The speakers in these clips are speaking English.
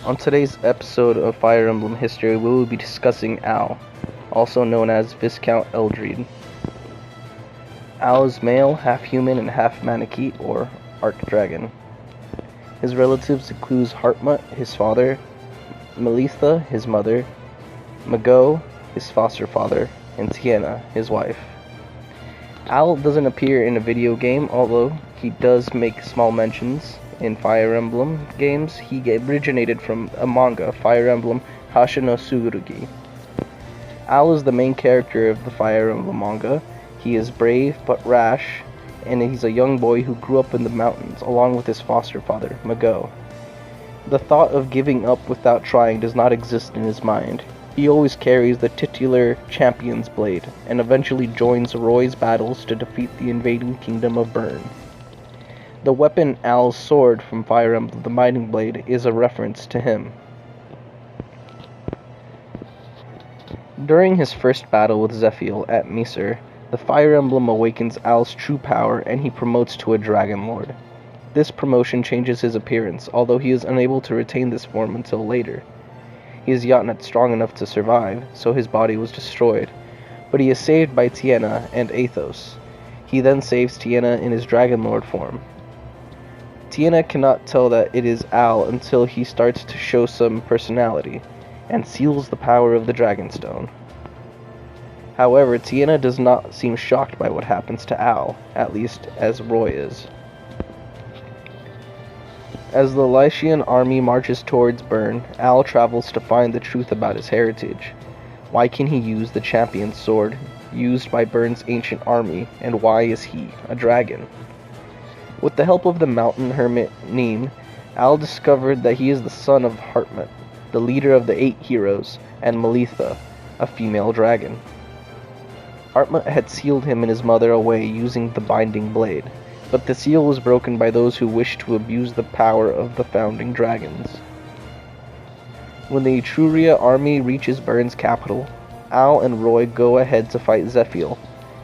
On today's episode of Fire Emblem History, we will be discussing Al, also known as Viscount Eldred. Al is male, half-human, and half-Manakete, or Archdragon. His relatives include Hartmut, his father, Melitha, his mother, Mago, his foster father, and Tiena, his wife. Al doesn't appear in a video game, although he does make small mentions. In Fire Emblem games, he originated from a manga, Fire Emblem Hashino Tsurugi. Al is the main character of the Fire Emblem manga. He is brave but rash, and he's a young boy who grew up in the mountains, along with his foster father, Mago. The thought of giving up without trying does not exist in his mind. He always carries the titular champion's blade, and eventually joins Roy's battles to defeat the invading kingdom of Bern. The weapon Al's sword from Fire Emblem the Mighting Blade is a reference to him. During his first battle with Zephiel at Misr, the Fire Emblem awakens Al's true power and he promotes to a Dragon Lord. This promotion changes his appearance, although he is unable to retain this form until later. He is not strong enough to survive, so his body was destroyed, but he is saved by Tiena and Athos. He then saves Tiena in his Dragon Lord form. Tiena cannot tell that it is Al until he starts to show some personality, and seals the power of the Dragonstone. However, Tiena does not seem shocked by what happens to Al, at least as Roy is. As the Lycian army marches towards Bern, Al travels to find the truth about his heritage. Why can he use the champion's sword used by Bern's ancient army, and why is he a dragon? With the help of the mountain hermit Neem, Al discovered that he is the son of Hartmut, the leader of the 8 heroes, and Melitha, a female dragon. Hartmut had sealed him and his mother away using the binding blade, but the seal was broken by those who wished to abuse the power of the founding dragons. When the Etruria army reaches Bern's capital, Al and Roy go ahead to fight Zephiel.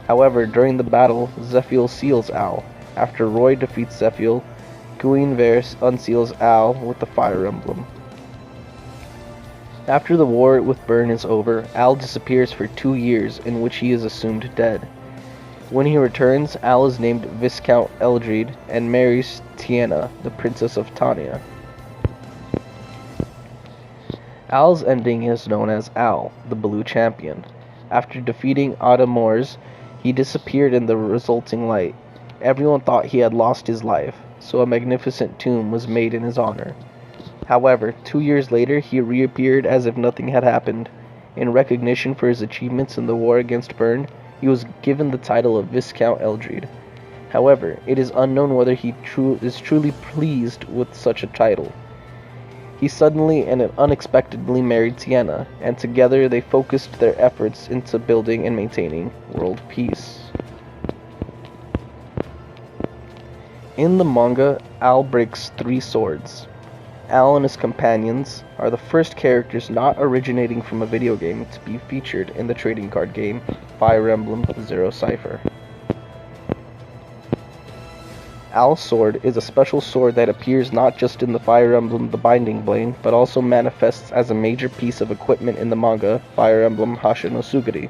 However, during the battle, Zephiel seals Al. After Roy defeats Zephiel, Guinevere unseals Al with the Fire Emblem. After the war with Bern is over, Al disappears for 2 years, in which he is assumed dead. When he returns, Al is named Viscount Eldred and marries Tiena, the Princess of Tania. Al's ending is known as Al, the Blue Champion. After defeating Adamors, he disappeared in the resulting light. Everyone thought he had lost his life, so a magnificent tomb was made in his honor. However, 2 years later, he reappeared as if nothing had happened. In recognition for his achievements in the war against Bern, he was given the title of Viscount Eldred. However, it is unknown whether he is truly pleased with such a title. He suddenly and unexpectedly married Tiena, and together they focused their efforts into building and maintaining world peace. In the manga, Al breaks 3 swords. Al and his companions are the first characters not originating from a video game to be featured in the trading card game Fire Emblem Zero Cipher. Al's sword is a special sword that appears not just in the Fire Emblem The Binding Blade, but also manifests as a major piece of equipment in the manga Fire Emblem Hashino Tsurugi.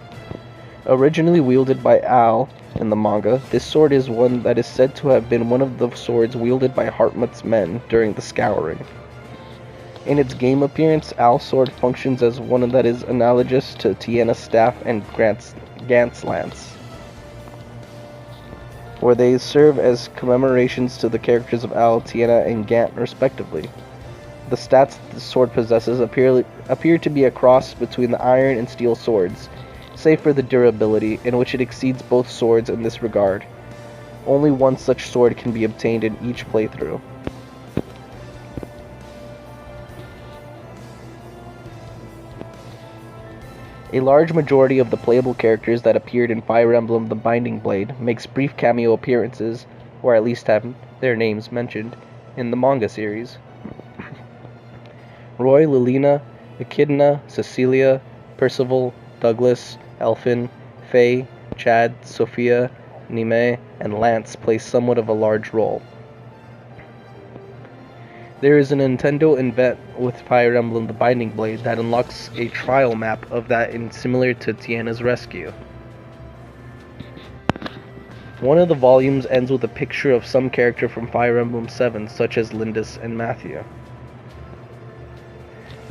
Originally wielded by Al in the manga, this sword is one that is said to have been one of the swords wielded by Hartmut's men during the Scouring. In its game appearance, Al's sword functions as one that is analogous to Tiena's staff and Gant's lance, where they serve as commemorations to the characters of Al, Tiena, and Gant respectively. The stats the sword possesses appear to be a cross between the iron and steel swords, save for the durability, in which it exceeds both swords in this regard. Only one such sword can be obtained in each playthrough. A large majority of the playable characters that appeared in Fire Emblem The Binding Blade makes brief cameo appearances, or at least have their names mentioned, in the manga series. Roy, Lilina, Echidna, Cecilia, Percival, Douglas, Elfin, Faye, Chad, Sophia, Nime, and Lance play somewhat of a large role. There is a Nintendo event with Fire Emblem The Binding Blade that unlocks a trial map of that similar to Tiana's Rescue. One of the volumes ends with a picture of some character from Fire Emblem 7, such as Lindis and Matthew.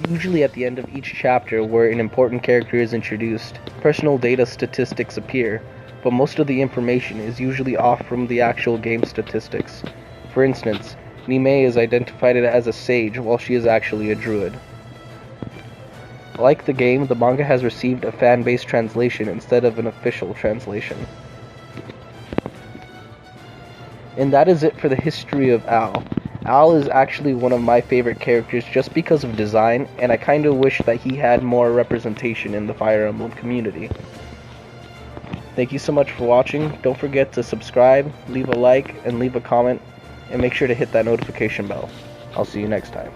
Usually at the end of each chapter where an important character is introduced, personal data statistics appear, but most of the information is usually off from the actual game statistics. For instance, Nimue is identified as a sage while she is actually a druid. Like the game, the manga has received a fan-based translation instead of an official translation. And that is it for the history of Al. Al is actually one of my favorite characters just because of design, and I kinda wish that he had more representation in the Fire Emblem community. Thank you so much for watching. Don't forget to subscribe, leave a like, and leave a comment, and make sure to hit that notification bell. I'll see you next time.